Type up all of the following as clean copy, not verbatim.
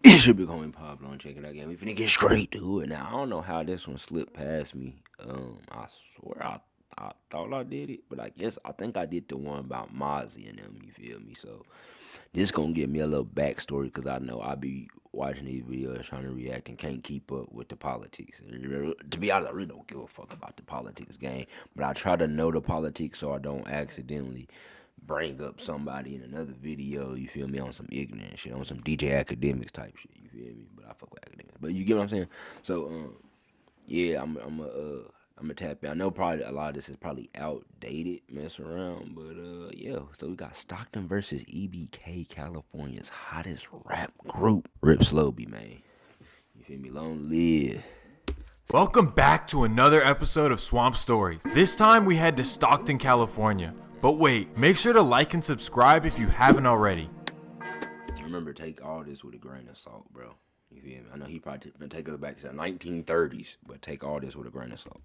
It's your BigHomiePablo and check it out again. We finna get straight to it. Now I don't know how this one slipped past me. I swear I thought I did it, but I think I did the one about Mozzie and them. You feel me? So this gonna give me a little backstory because I know I be watching these videos trying to react and can't keep up with the politics. To be honest, I really don't give a fuck about the politics game, but I try to know the politics so I don't accidentally bring up somebody in another video, you feel me, on some ignorant shit, on some DJ Academics type shit, you feel me? But I fuck with academics. But you get what I'm saying? So, yeah, I'm gonna tap in. I know probably a lot of this is probably outdated, mess around, but yeah. So we got Stockton versus EBK, California's hottest rap group. Rip SLO-BE, man. You feel me? Long live. Welcome back to another episode of Swamp Stories. This time we head to Stockton, California. But wait, make sure to like and subscribe if you haven't already. Remember, take all this with a grain of salt, bro. You feel me? I know he probably been taking it back to the 1930s, but take all this with a grain of salt.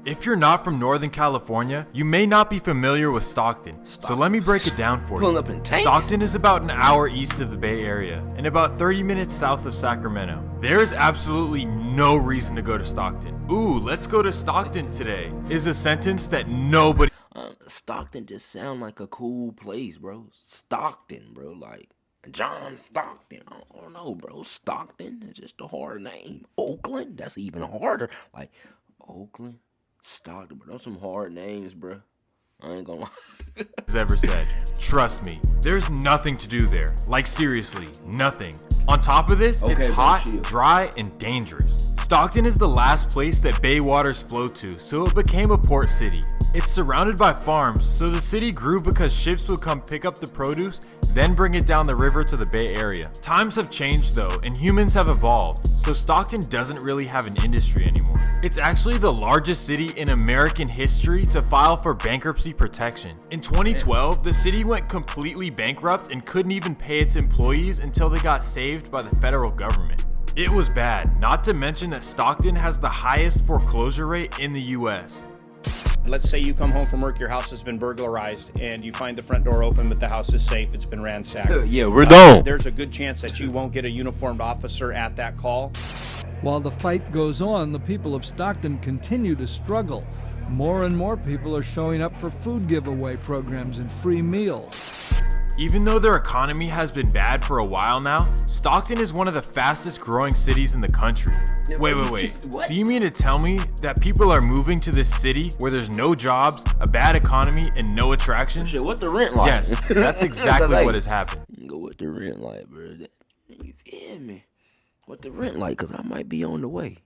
If you're not from Northern California, you may not be familiar with Stockton. So let me break it down for you. Up in tanks. Stockton is about an hour east of the Bay Area and about 30 minutes south of Sacramento. There is absolutely no reason to go to Stockton. Ooh, let's go to Stockton today is a sentence that nobody... Stockton just sound like a cool place, bro. Stockton, bro. Like John Stockton. I don't know, bro. Stockton is just a hard name. Oakland, that's even harder. Like Oakland, Stockton, bro. Those some hard names, bro. I ain't gonna lie. Has ever said. Trust me, there's nothing to do there. Like seriously, nothing. On top of this, it's hot, dry, and dangerous. Stockton is the last place that bay waters flow to, so it became a port city. It's surrounded by farms, so the city grew because ships would come pick up the produce, then bring it down the river to the Bay Area. Times have changed though, and humans have evolved, so Stockton doesn't really have an industry anymore. It's actually the largest city in American history to file for bankruptcy protection. In 2012, the city went completely bankrupt and couldn't even pay its employees until they got saved by the federal government. It was bad, not to mention that Stockton has the highest foreclosure rate in the US. Let's say you come home from work, your house has been burglarized, and you find the front door open, but the house is safe, it's been ransacked. Yeah, we're gone. There's a good chance that you won't get a uniformed officer at that call. While the fight goes on, the people of Stockton continue to struggle. More and more people are showing up for food giveaway programs and free meals. Even though their economy has been bad for a while now, Stockton is one of the fastest growing cities in the country. Wait. So you mean to tell me that people are moving to this city where there's no jobs, a bad economy, and no attractions? Shit, what the rent like? Yes, that's exactly what has happened. Go with the rent like, bro. You feel me? What the rent like? Because I might be on the way.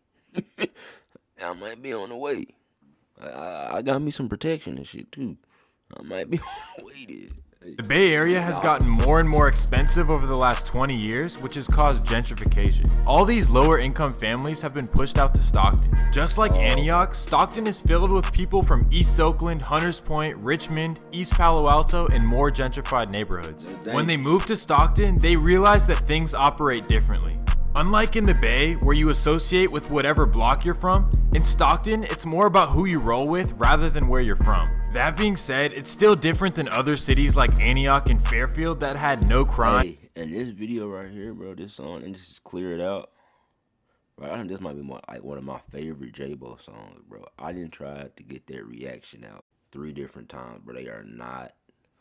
I might be on the way. I got me some protection and shit, too. I might be on the way there. The Bay Area has gotten more and more expensive over the last 20 years, which has caused gentrification. All these lower income families have been pushed out to Stockton. Just like Antioch, Stockton is filled with people from East Oakland, Hunters Point, Richmond, East Palo Alto, and more gentrified neighborhoods. When they moved to Stockton, they realized that things operate differently. Unlike in the Bay, where you associate with whatever block you're from, in Stockton, it's more about who you roll with rather than where you're from. That being said, it's still different than other cities like Antioch and Fairfield that had no crime. Hey, and this video right here, bro, this song, and just clear it out. Bro, I think this might be like one of my favorite JAAYBO songs, bro. I didn't try to get their reaction out 3 different times, but they are not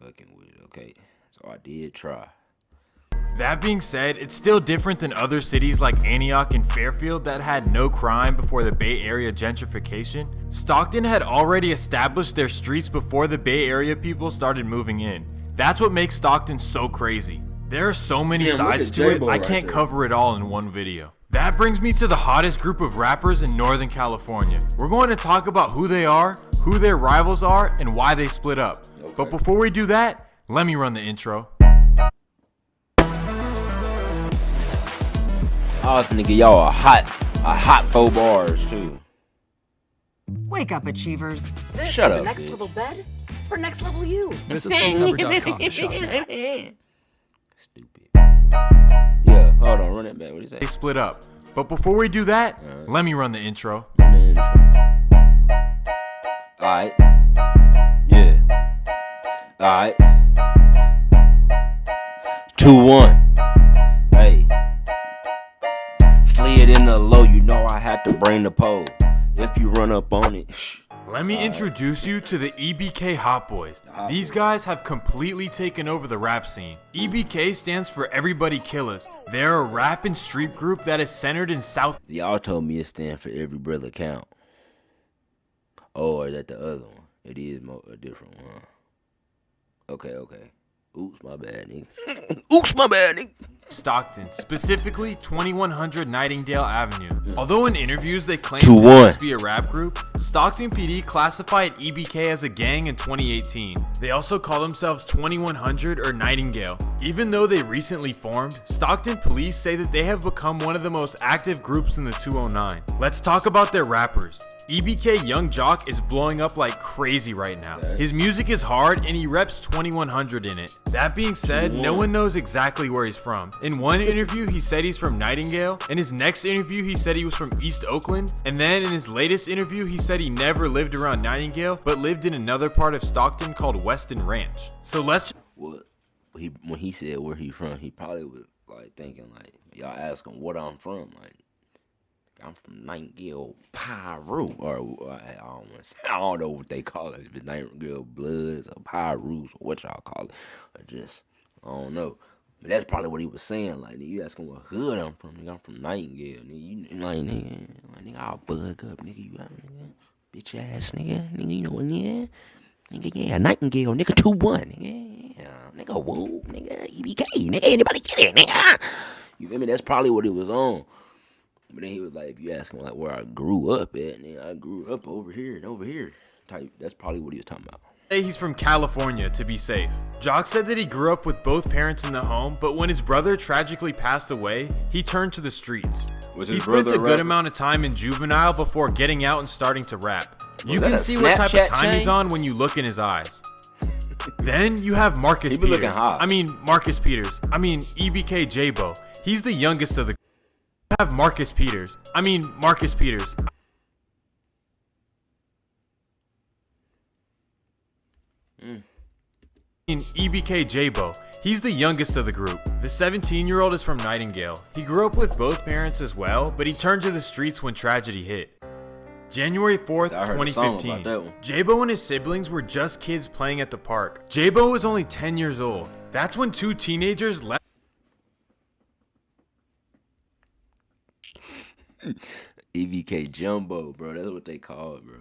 fucking with it, okay? So I did try. That being said, it's still different than other cities like Antioch and Fairfield that had no crime before the Bay Area gentrification. Stockton had already established their streets before the Bay Area people started moving in. That's what makes Stockton so crazy. There are so many sides to it, I can't cover it all in one video. That brings me to the hottest group of rappers in Northern California. We're going to talk about who they are, who their rivals are, and why they split up. But before we do that, let me run the intro. I was gonna give y'all a hot 4 bars too. Wake up, achievers. This Shut is up, a next bitch. level bed for nextlevelU. Visit soulcover.com to shop. Stupid. Yeah, hold on, run it back. What is They that? split up. But before we do that, let me run the intro. Run the intro. Alright. Yeah. Alright. 2-1. Hey. Slid in the low, you know I had to bring the pole. If you run up on it. Let me introduce you to the EBK Hot Boys. These guys have completely taken over the rap scene. EBK stands for Everybody Kill Us. They're a rap and street group that is centered in South. Y'all told me it stands for Every Brother Count. Oh, or is that the other one? It is a different one. Okay. Oops, my bad, nigga. Oops, my bad, nigga. Stockton, specifically 2100 Nightingale Avenue. Although in interviews they claim 2-1 to be a rap group, Stockton PD classified EBK as a gang in 2018. They also call themselves 2100 or Nightingale. Even though they recently formed, Stockton police say that they have become one of the most active groups in the 209. Let's talk about their rappers. EBK Young Jock is blowing up like crazy right now. His music is hard and he reps 2100 in it. That being said, no one knows exactly where he's from. In one interview, he said he's from Nightingale. In his next interview, he said he was from East Oakland. And then in his latest interview, he said he never lived around Nightingale, but lived in another part of Stockton called Weston Ranch. So let's... When he said where he from, he probably was like thinking like, y'all ask him what I'm from, like, I'm from Nightingale Pyru, or I don't know what they call it. If it's Nightingale Bloods or Pyrus or what y'all call it, or just I don't know. But that's probably what he was saying. Like, nigga, you asking what hood I'm from? Nigga, I'm from Nightingale. Nigga, you like nigga, I'll bug up, nigga. You out, nigga, bitch ass, nigga. Nigga, you know what, nigga? Nigga, yeah, Nightingale, nigga, 2-1, nigga, yeah, nigga, whoa, nigga, EBK, nigga, anybody get it, nigga? You feel me? That's probably what it was on. But then he was like, if you ask him like where I grew up at, and I grew up over here and over here type. That's probably what he was talking about. Say he's from California to be safe. Jock said that he grew up with both parents in the home, but when his brother tragically passed away, he turned to the streets. He spent a good amount of time in juvenile before getting out and starting to rap. You can see what type of time he's on when you look in his eyes. Then you have Marcus Peters. EBK JAAYBO. He's the youngest of the. Have Marcus Peters. EBK JAAYBO. He's the youngest of the group. The 17-year-old is from Nightingale. He grew up with both parents as well, but he turned to the streets when tragedy hit. January 4th, 2015. JAAYBO and his siblings were just kids playing at the park. JAAYBO was only 10 years old. That's when two teenagers left. EBK Jumbo, bro. That's what they call it, bro.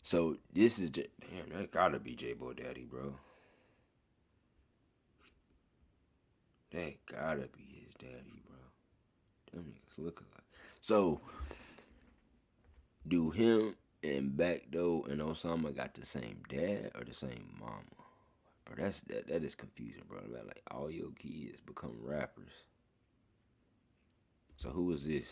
So this is damn. That gotta be JAAYBO Daddy, bro. That gotta be his daddy, bro. Them niggas look alike. So do him and Backdoor and Osama got the same dad or the same mama? Bro, that is confusing, bro. Like all your kids become rappers. So who is this?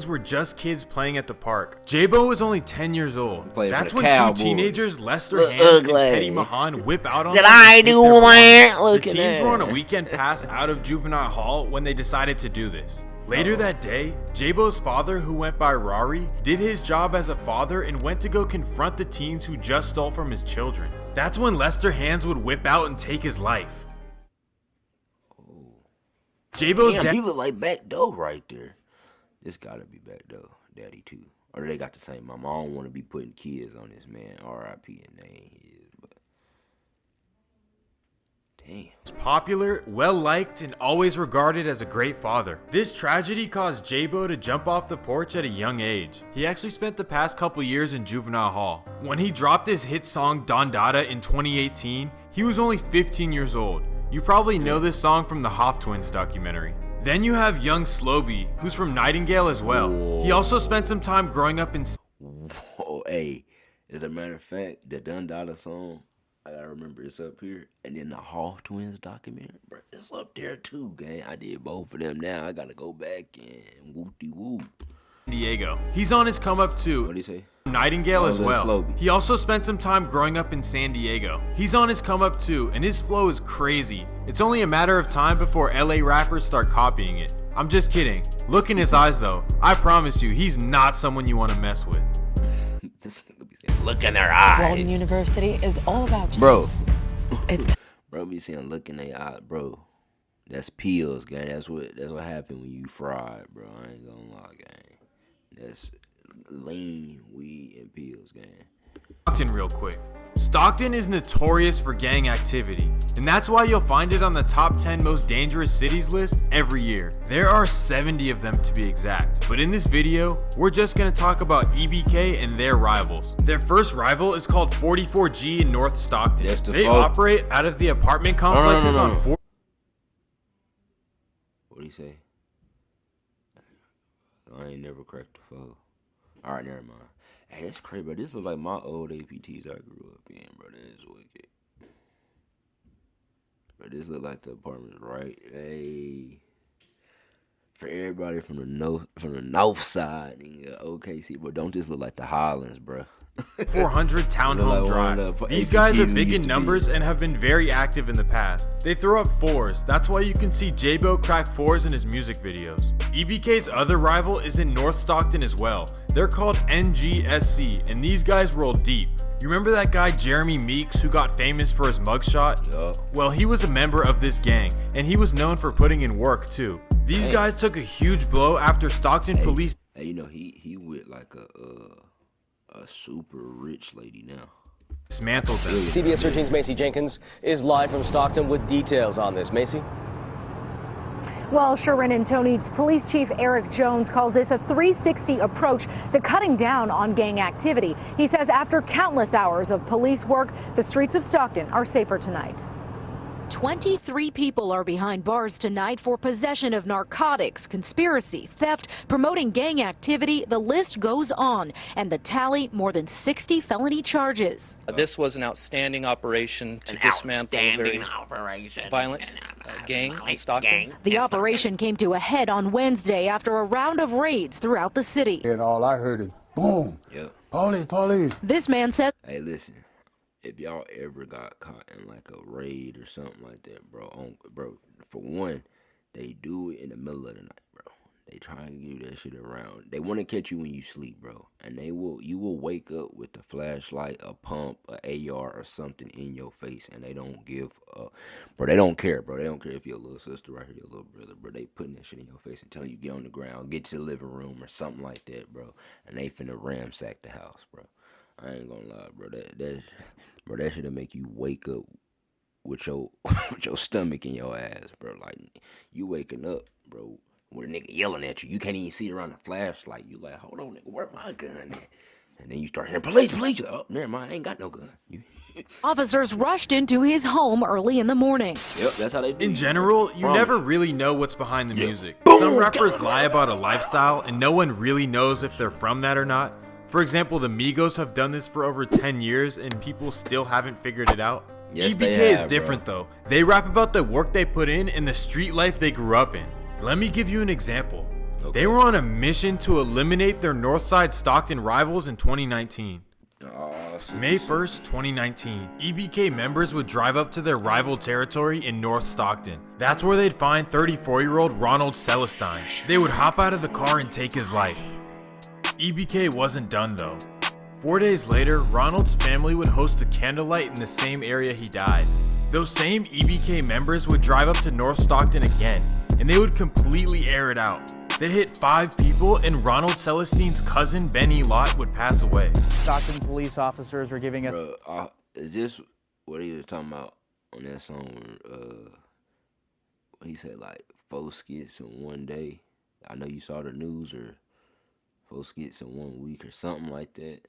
Were just kids playing at the park. JAAYBO was only 10 years old. That's when two teenagers, Lester Hands and Teddy Mahan, whip out on them. The teens were on a weekend pass out of juvenile hall when they decided to do this. Later that day, JAAYBO's father, who went by Rari, did his job as a father and went to go confront the teens who just stole from his children. That's when Lester Hands would whip out and take his life. JAAYBO's dad. He look like Backdoor right there. This gotta be Backdoor Daddy too. Or they got the same mama. I don't want to be putting kids on this man. R.I.P. and they ain't his, but damn. Popular, well liked, and always regarded as a great father. This tragedy caused JAAYBO to jump off the porch at a young age. He actually spent the past couple years in juvenile hall. When he dropped his hit song Don Dada in 2018, he was only 15 years old. You probably know this song from the Hoff Twins documentary. Then you have young SLO-BE, who's from Nightingale as well. Whoa. He also spent some time growing up in... Whoa, hey, as a matter of fact, the Don Dada song, I gotta remember it's up here. And then the Hoff Twins documentary, bro, it's up there too, gang. I did both of them now. I gotta go back and whoop-de-whoop. Diego. He's on his come up too. What'd he say? Nightingale as well. He also spent some time growing up in San Diego. He's on his come up too, and his flow is crazy. It's only a matter of time before LA rappers start copying it. I'm just kidding. Look in his eyes though. I promise you, he's not someone you want to mess with. Look in their eyes. Walden University is all about change. Bro. It's bro be seeing look in their eye, bro. That's pills, gang. That's what happened when you fried, bro. I ain't gonna lie, gang. That's lean weed and pills, gang. Stockton real quick. Stockton is notorious for gang activity, and that's why you'll find it on the top 10 most dangerous cities list every year. There are 70 of them to be exact, but in this video, we're just going to talk about EBK and their rivals. Their first rival is called 44G in North Stockton. They operate out of the apartment complexes on 4. What do you say? I ain't never cracked the phone. Alright, never mind. Hey, that's crazy, bro. This look like my old APTs I grew up in, bro. That is wicked. But this look like the apartments, right? Hey, for everybody from the north side in OKC, but don't this look like the Highlands, bro? 400 Townhome Drive. These guys are big in numbers and have been very active in the past. They throw up 4s. That's why you can see JAAYBO crack 4s in his music videos. EBK's other rival is in North Stockton as well. They're called NGSC, and these guys roll deep. You remember that guy Jeremy Meeks who got famous for his mugshot? Yup. Well, he was a member of this gang, and he was known for putting in work too. These guys took a huge blow after Stockton police. Hey, you know he with like a super rich lady now. Dismantled them. CBS 13's Macy Jenkins is live from Stockton with details on this. Macy? Well, Sharon and Tony's police chief Eric Jones calls this a 360 approach to cutting down on gang activity. He says after countless hours of police work, the streets of Stockton are safer tonight. 23 people are behind bars tonight for possession of narcotics, conspiracy, theft, promoting gang activity. The list goes on, and the tally, more than 60 felony charges. This was an outstanding operation to dismantle a very violent gang in Stockton. The operation came to a head on Wednesday after a round of raids throughout the city. And all I heard is, boom, police, police. This man said, hey, listen. If y'all ever got caught in like a raid or something like that, bro, for one, they do it in the middle of the night, bro. They try and give you that shit around. They want to catch you when you sleep, bro. And you will wake up with a flashlight, a pump, a AR or something in your face, and they don't give up. Bro, they don't care, bro. They don't care if your little sister right here, your little brother, bro. They putting that shit in your face and telling you get on the ground, get to the living room or something like that, bro. And they finna ransack the house, bro. I ain't gonna lie, bro. That shit'll make you wake up with your with your stomach in your ass, bro. Like you waking up, bro, with a nigga yelling at you. You can't even see around the flashlight. You like, hold on, nigga, where my gun at? And then you start hearing police. You're like, oh, never mind, I ain't got no gun. officers rushed into his home early in the morning. Yep, that's how they do. In general, you never really know what's behind the music. Some rappers lie about a lifestyle, and no one really knows if they're from that or not. For example, the Migos have done this for over 10 years and people still haven't figured it out. Yes, EBK is different though. They rap about the work they put in and the street life they grew up in. Let me give you an example. Okay. They were on a mission to eliminate their Northside Stockton rivals in 2019. May 1st, 2019, EBK members would drive up to their rival territory in North Stockton. That's where they'd find 34-year-old Ronald Celestine. They would hop out of the car and take his life. EBK wasn't done though. 4 days later, Ronald's family would host a candlelight in the same area he died. Those same EBK members would drive up to North Stockton again, and they would completely air it out. They hit 5 people, and Ronald Celestine's cousin Benny Lott would pass away. Stockton police officers are giving us. Bro, is this what he was talking about on that song? He said like 4 skits in one day. I know you saw the news, or 4 skits in 1 week or something like that.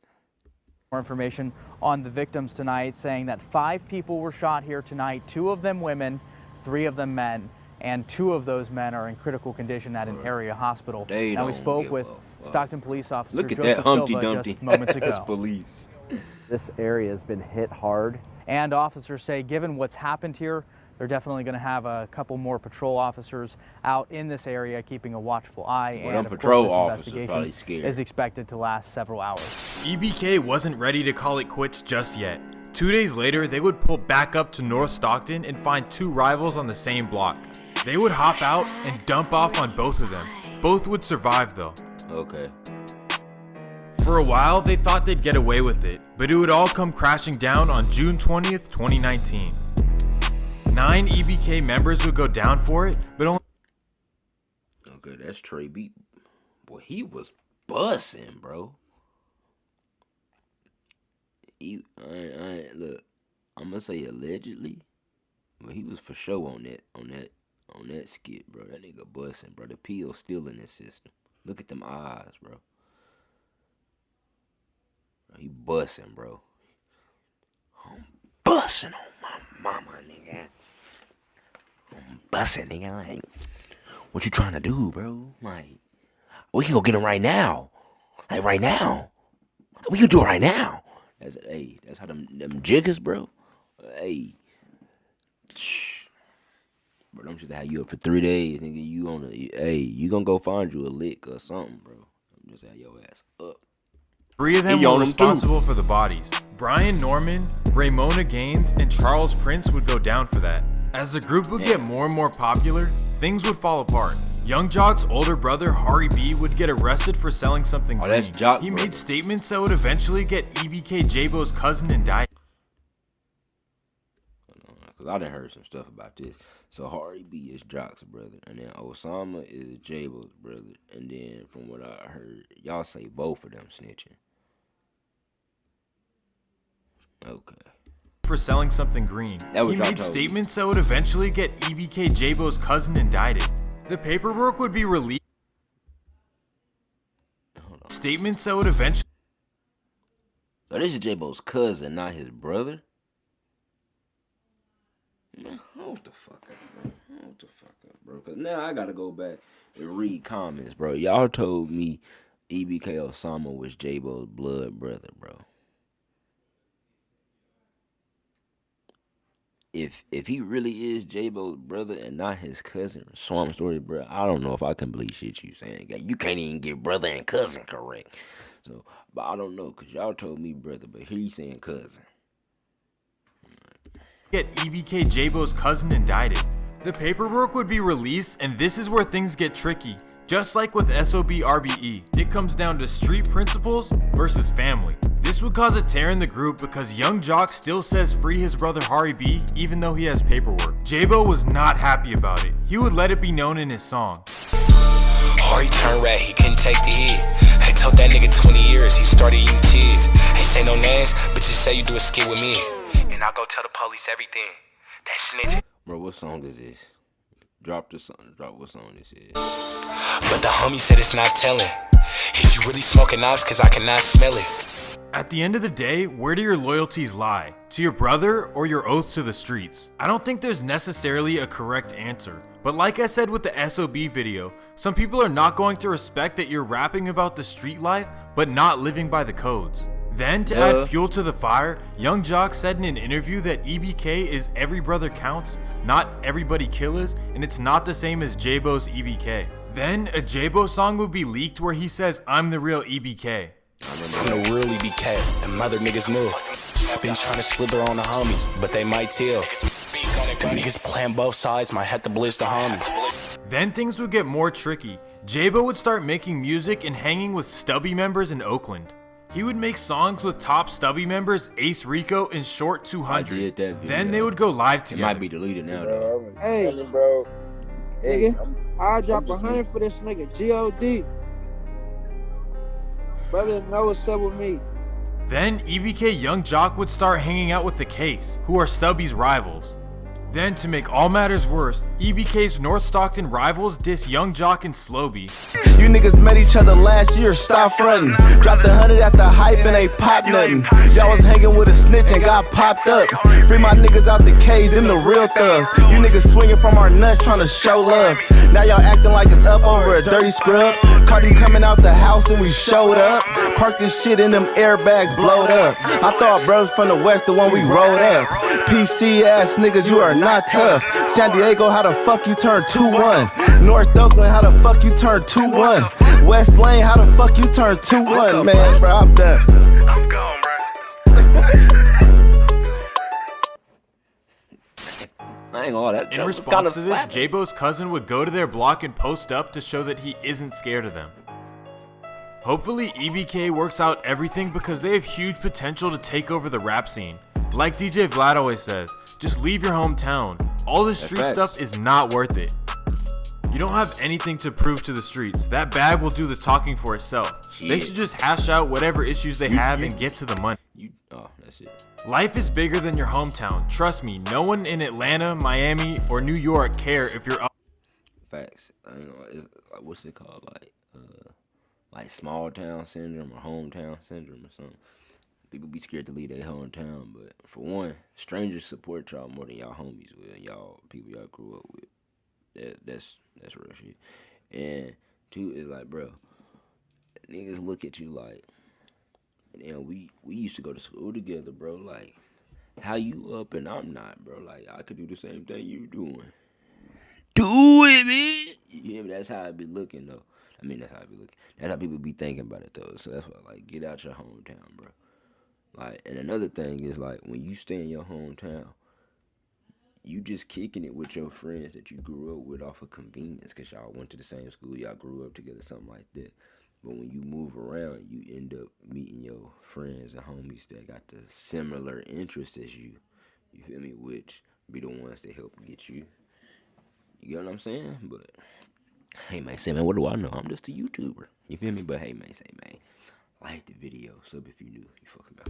More information on the victims tonight, saying that 5 people were shot here tonight, 2 of them women, 3 of them men, and 2 of those men are in critical condition at an area hospital. Now we spoke with Stockton police officer Look at Joseph that Humpty Silva Dumpty. just moments ago. That's police. This area has been hit hard, and officers say given what's happened here, they're definitely going to have a couple more patrol officers out in this area keeping a watchful eye. Well, and of patrol course, this officers probably investigation scared. is expected to last several hours. EBK wasn't ready to call it quits just yet. 2 days later, they would pull back up to North Stockton and find 2 rivals on the same block. They would hop out and dump off on both of them. Both would survive though. Okay. For a while, they thought they'd get away with it, but it would all come crashing down on June 20th, 2019. 9 EBK members would go down for it, but only... Okay, that's Trey Beat. Boy, he was bussing, bro. Look, I'm gonna say allegedly, but he was for sure on that skit, bro. That nigga bussing, bro. The pill's still in his system. Look at them eyes, bro. He bussing, bro. I'm bussing on my mama, nigga. I'm bussing, nigga. Like, what you trying to do, bro? Like, we can go get him right now. Like, right now. We can do it right now. That's how them jiggers, bro. Hey. Bro, I'm just how you up for 3 days, nigga. You gonna go find you a lick or something, bro. I'm just have your ass up. 3 of them were responsible for the bodies. Brian Norman, Ramona Gaines, and Charles Prince would go down for that. As the group would get more and more popular, things would fall apart. Young Jock's older brother, Harry B, would get arrested for selling something green. That's Jock, he brother. made statements that would eventually get EBK JAAYBO's cousin indicted. Cause I done heard some stuff about this. So Harry B is Jock's brother, and then Osama is JAAYBO's brother. And then from what I heard, y'all say both of them snitching. Okay. For selling something green. He made statements that would eventually get EBK JAAYBO's cousin indicted. The paperwork would be released. Statements that would eventually... So this is JAAYBO's cousin, not his brother? Man, hold the fuck up, bro. Hold the fuck up, bro. Cause now I gotta go back and read comments, bro. Y'all told me EBK Osama was JAAYBO's blood brother, bro. If he really is JAAYBO's brother and not his cousin, Swamp Story, bro, I don't know if I can believe shit you saying. You can't even get brother and cousin correct. So, but I don't know, cause y'all told me brother, but he's saying cousin. Get EBK JAAYBO's cousin indicted. The paperwork would be released, and this is where things get tricky. Just like with SLO-BE, it comes down to street principles versus family. This would cause a tear in the group because Young Jock still says free his brother Harry B even though he has paperwork. JAAYBO was not happy about it. He would let it be known in his song. Harry turned rat, he couldn't take the hit. I told that nigga 20 years, he started eating cheese. Ain't say no names, but just say you do a skit with me. And I'll go tell the police everything. That snitch. Bro, what song is this? Drop the song. Drop what song this is. But the homie said it's not telling. Is you really smoking knives? Cause I cannot smell it. At the end of the day, where do your loyalties lie? To your brother or your oath to the streets? I don't think there's necessarily a correct answer. But like I said with the SLO-BE video, some people are not going to respect that you're rapping about the street life, but not living by the codes. Then, to add fuel to the fire, Young Jock said in an interview that EBK is every brother counts, not everybody killers, and it's not the same as JAAYBO's EBK. Then, a JAAYBO song would be leaked where he says, I'm the real EBK. I'm the real EBK, and mother niggas knew. Been trying to slither on the homies, but they might tell. Them niggas playing both sides, might have to blitz the homies. Then things would get more tricky. JAAYBO would start making music and hanging with STO-BE members in Oakland. He would make songs with top STO-BE members Ace Rico and Short 200. Then they would go live together. It might be deleted now, though. Hey, bro. Nigga, I'll drop 100 for this nigga. G.O.D. Brother, know what's up with me. Then EBK Young Jock would start hanging out with the Case, who are STO-BE's rivals. Then, to make all matters worse, EBK's North Stockton rivals diss Young Jock and SLO-BE. You niggas met each other last year, stop frontin'. Dropped 100 at the hype and ain't pop nothing. Y'all was hanging with a snitch and got popped up. Free my niggas out the cage, them the real thugs. You niggas swinging from our nuts trying to show love. Now y'all acting like it's up over a dirty scrub. Cardi coming out the house and we showed up. Parked this shit in them airbags, blowed up. I thought bros from the west, the one we rolled up. PC ass niggas, you are not tough. San Diego, how the fuck you turn 2-1? North Oakland, how the fuck you turn 2-1? West Lane, how the fuck you turn 2-1? Man, bro, I'm done. I'm gone, I ain't gonna lie, that in response to this, JAAYBO's cousin would go to their block and post up to show that he isn't scared of them. Hopefully EBK works out everything because they have huge potential to take over the rap scene. Like DJ Vlad always says, just leave your hometown. All this street stuff is not worth it. You don't have anything to prove to the streets. That bag will do the talking for itself. They should just hash out whatever issues they have and get to the money. That's it. Life is bigger than your hometown. Trust me, no one in Atlanta, Miami, or New York care if you're up. Facts. I know, it's like, what's it called? Like small town syndrome or hometown syndrome or something. People be scared to leave their hometown, but for one, strangers support y'all more than y'all homies will. Y'all people y'all grew up with. That's real shit. And two is like, bro, niggas look at you like, and we used to go to school together, bro. Like, how you up and I'm not, bro? Like, I could do the same thing you doing. Do it, man. You hear me? That's how I be looking, though. I mean, that's how I be looking. That's how people be thinking about it, though. So that's why, like, get out your hometown, bro. Like, and another thing is, like, when you stay in your hometown, you just kicking it with your friends that you grew up with off of convenience because y'all went to the same school, y'all grew up together, something like that. But when you move around, you end up meeting your friends and homies that got the similar interests as you. You feel me? Which be the ones that help get you. You get what I'm saying? But, hey, man, say, man, what do I know? I'm just a YouTuber. You feel me? But, hey, man, say, man, like the video. Sub if you new. You fucking back.